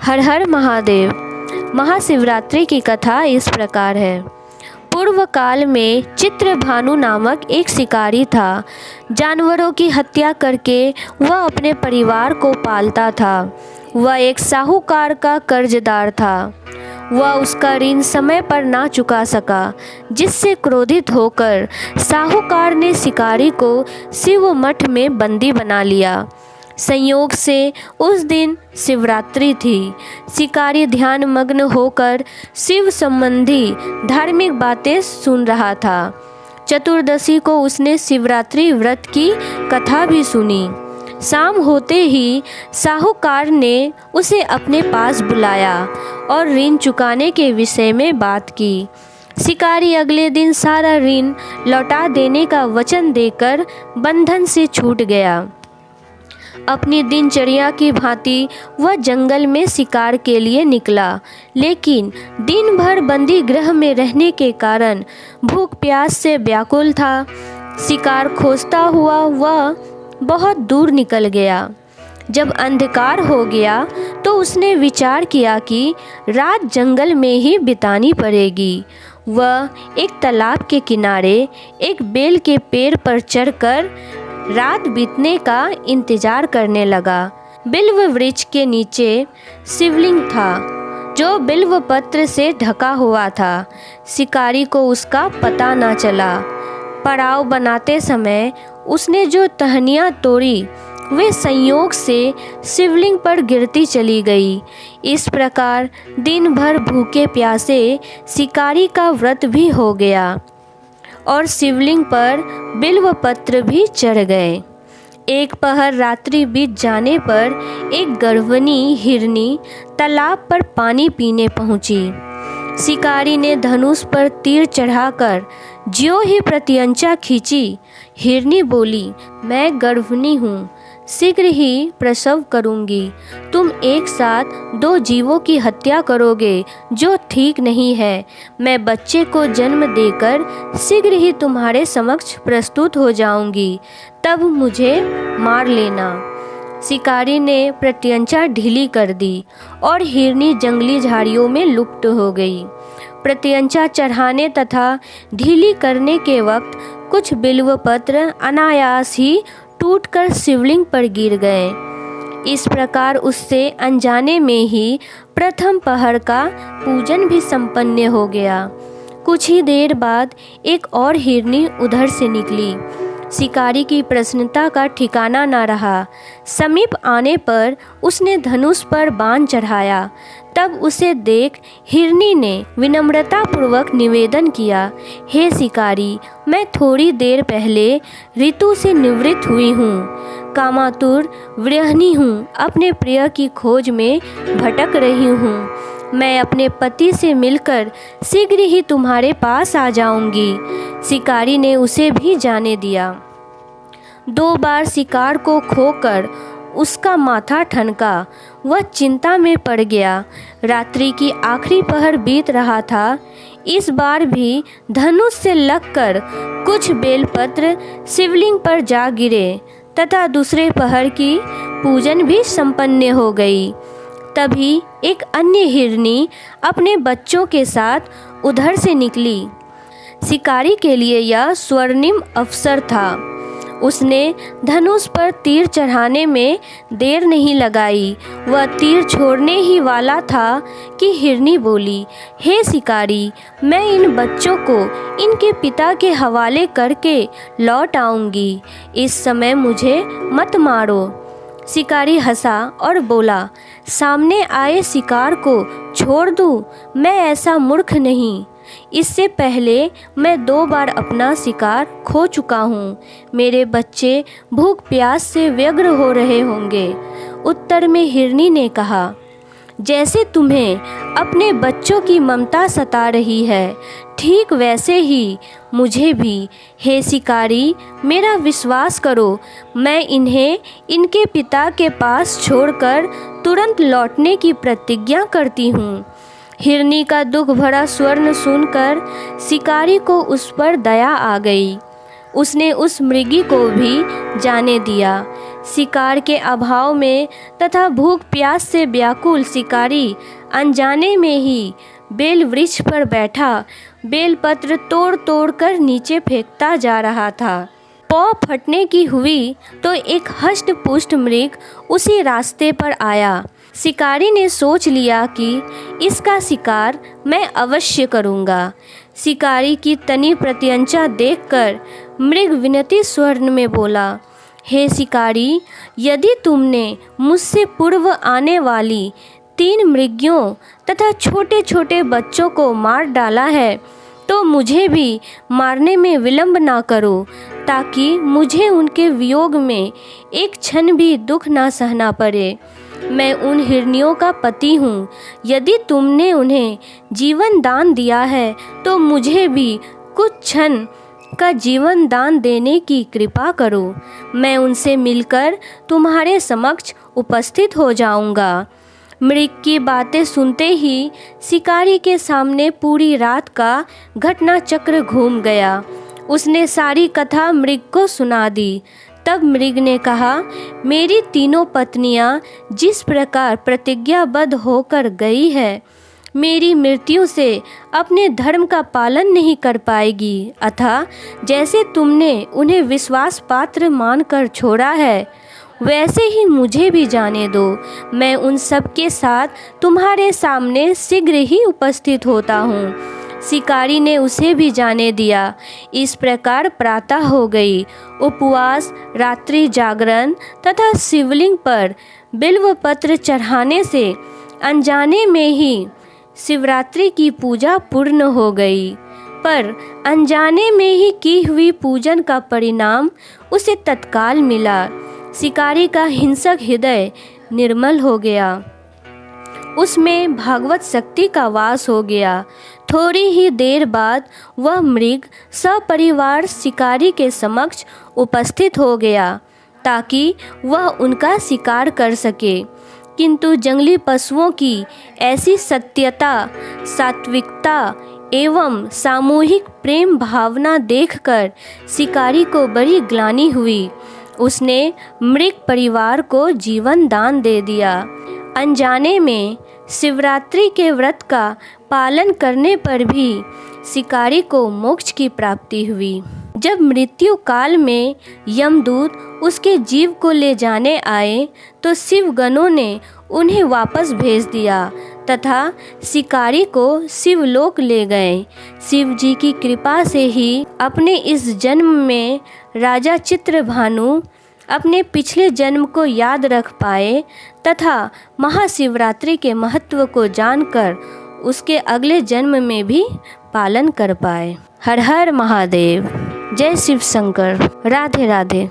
हर हर महादेव। महाशिवरात्रि की कथा इस प्रकार है। पूर्व काल में चित्रभानु नामक एक शिकारी था। जानवरों की हत्या करके वह अपने परिवार को पालता था। वह एक साहूकार का कर्जदार था। वह उसका ऋण समय पर ना चुका सका, जिससे क्रोधित होकर साहूकार ने शिकारी को शिव मठ में बंदी बना लिया। संयोग से उस दिन शिवरात्रि थी। शिकारी ध्यान मग्न होकर शिव संबंधी धार्मिक बातें सुन रहा था। चतुर्दशी को उसने शिवरात्रि व्रत की कथा भी सुनी। शाम होते ही साहूकार ने उसे अपने पास बुलाया और ऋण चुकाने के विषय में बात की। शिकारी अगले दिन सारा ऋण लौटा देने का वचन देकर बंधन से छूट गया। अपनी दिनचर्या की भांति वह जंगल में शिकार के लिए निकला, लेकिन दिन भर बंदी गृह में रहने के कारण भूख प्यास से व्याकुल था। शिकार खोजता हुआ वह बहुत दूर निकल गया। जब अंधकार हो गया तो उसने विचार किया कि रात जंगल में ही बितानी पड़ेगी। वह एक तालाब के किनारे एक बेल के पेड़ पर चढ़कर रात बीतने का इंतजार करने लगा। बिल्व वृक्ष के नीचे शिवलिंग था, जो बिल्व पत्र से ढका हुआ था। शिकारी को उसका पता न चला। पड़ाव बनाते समय उसने जो टहनियाँ तोड़ी वे संयोग से शिवलिंग पर गिरती चली गई। इस प्रकार दिन भर भूखे प्यासे शिकारी का व्रत भी हो गया और शिवलिंग पर बिल्व पत्र भी चढ़ गए। एक पहर रात्रि बीत जाने पर एक गर्भवती हिरनी तालाब पर पानी पीने पहुंची। शिकारी ने धनुष पर तीर चढ़ाकर ज्यों ही प्रत्यंचा खींची। हिरनी बोली, मैं गर्भवती हूँ, शीघ्र ही प्रसव करूंगी। तुम एक साथ दो जीवों की हत्या करोगे, जो ठीक नहीं है। मैं बच्चे को जन्म देकर शीघ्र ही तुम्हारे समक्ष प्रस्तुत हो जाऊंगी, तब मुझे मार लेना। शिकारी ने प्रत्यंचा ढीली कर दी और हिरनी जंगली झाड़ियों में लुप्त हो गई। प्रत्यंचा चढ़ाने तथा ढीली करने के वक्त कुछ बिल्वपत्र अनायास ही टूटकर शिवलिंग पर गिर गए। इस प्रकार उससे अनजाने में ही प्रथम पहर का पूजन भी संपन्न हो गया। कुछ ही देर बाद एक और हिरनी उधर से निकली। शिकारी की प्रसन्नता का ठिकाना न रहा। समीप आने पर उसने धनुष पर बाण चढ़ाया। तब उसे देख हिरनी ने विनम्रतापूर्वक निवेदन किया, हे शिकारी, मैं थोड़ी देर पहले ऋतु से निवृत्त हुई हूँ। कामातुर गृहिणी हूँ, अपने प्रिय की खोज में भटक रही हूँ। मैं अपने पति से मिलकर शीघ्र ही तुम्हारे पास आ जाऊंगी। शिकारी ने उसे भी जाने दिया। 2 बार शिकार को खोकर उसका माथा ठनका। वह चिंता में पड़ गया। रात्रि की आखिरी पहर बीत रहा था। इस बार भी धनुष से लगकर कुछ बेलपत्र शिवलिंग पर जा गिरे तथा दूसरे पहर की पूजन भी संपन्न हो गई। तभी एक अन्य हिरनी अपने बच्चों के साथ उधर से निकली। शिकारी के लिए यह स्वर्णिम अवसर था। उसने धनुष पर तीर चढ़ाने में देर नहीं लगाई। वह तीर छोड़ने ही वाला था कि हिरनी बोली, हे शिकारी, मैं इन बच्चों को इनके पिता के हवाले करके लौट आऊँगी। इस समय मुझे मत मारो। शिकारी हंसा और बोला, सामने आए शिकार को छोड़ दूँ? मैं ऐसा मूर्ख नहीं। इससे पहले मैं 2 बार अपना शिकार खो चुका हूँ। मेरे बच्चे भूख प्यास से व्यग्र हो रहे होंगे। उत्तर में हिरनी ने कहा, जैसे तुम्हें अपने बच्चों की ममता सता रही है, ठीक वैसे ही मुझे भी। हे शिकारी, मेरा विश्वास करो, मैं इन्हें इनके पिता के पास छोड़कर तुरंत लौटने की प्रतिज्ञा करती हूँ। हिरनी का दुख भरा स्वर्ण सुनकर शिकारी को उस पर दया आ गई। उसने उस मृगी को भी जाने दिया। शिकार के अभाव में तथा भूख प्यास से व्याकुल शिकारी अनजाने में ही बेल वृक्ष पर बैठा बेलपत्र तोड़ तोड़ कर नीचे फेंकता जा रहा था। पौ फटने की हुई तो एक हष्ट पुष्ट मृग उसी रास्ते पर आया। शिकारी ने सोच लिया कि इसका शिकार मैं अवश्य करूँगा। शिकारी की तनी प्रत्यंचा देखकर मृग विनती स्वर में बोला, हे शिकारी, यदि तुमने मुझसे पूर्व आने वाली 3 मृगियों तथा छोटे छोटे बच्चों को मार डाला है तो मुझे भी मारने में विलंब ना करो, ताकि मुझे उनके वियोग में एक क्षण भी दुख ना सहना पड़े। मैं उन हिरनियों का पति हूँ। यदि तुमने उन्हें जीवन दान दिया है तो मुझे भी कुछ क्षण का जीवन दान देने की कृपा करो। मैं उनसे मिलकर तुम्हारे समक्ष उपस्थित हो जाऊँगा। मृग की बातें सुनते ही शिकारी के सामने पूरी रात का घटना चक्र घूम गया। उसने सारी कथा मृग को सुना दी। तब मृग ने कहा, मेरी तीनों पत्नियां जिस प्रकार प्रतिज्ञाबद्ध होकर गई है, मेरी मृत्यु से अपने धर्म का पालन नहीं कर पाएगी, अतः जैसे तुमने उन्हें विश्वास पात्र मानकर छोड़ा है वैसे ही मुझे भी जाने दो। मैं उन सब के साथ तुम्हारे सामने शीघ्र ही उपस्थित होता हूँ। शिकारी ने उसे भी जाने दिया। इस प्रकार प्रातः हो गई। उपवास, रात्रि जागरण तथा शिवलिंग पर बिल्व पत्र चढ़ाने से अनजाने में ही शिवरात्रि की पूजा पूर्ण हो गई। पर अनजाने में ही की हुई पूजन का परिणाम उसे तत्काल मिला। शिकारी का हिंसक हृदय निर्मल हो गया। उसमें भागवत शक्ति का वास हो गया। थोड़ी ही देर बाद वह मृग सपरिवार शिकारी के समक्ष उपस्थित हो गया ताकि वह उनका शिकार कर सके। किंतु जंगली पशुओं की ऐसी सत्यता, सात्विकता एवं सामूहिक प्रेम भावना देखकर शिकारी को बड़ी ग्लानि हुई। उसने मृग परिवार को जीवन दान दे दिया। अनजाने में शिवरात्रि के व्रत का पालन करने पर भी शिकारी को मोक्ष की प्राप्ति हुई। जब मृत्यु काल में यमदूत उसके जीव को ले जाने आए तो शिवगणों ने उन्हें वापस भेज दिया तथा शिकारी को शिवलोक ले गए। शिव जी की कृपा से ही अपने इस जन्म में राजा चित्रभानु अपने पिछले जन्म को याद रख पाए तथा महाशिवरात्रि के महत्व को जानकर उसके अगले जन्म में भी पालन कर पाए। हर हर महादेव। जय शिव शंकर। राधे राधे।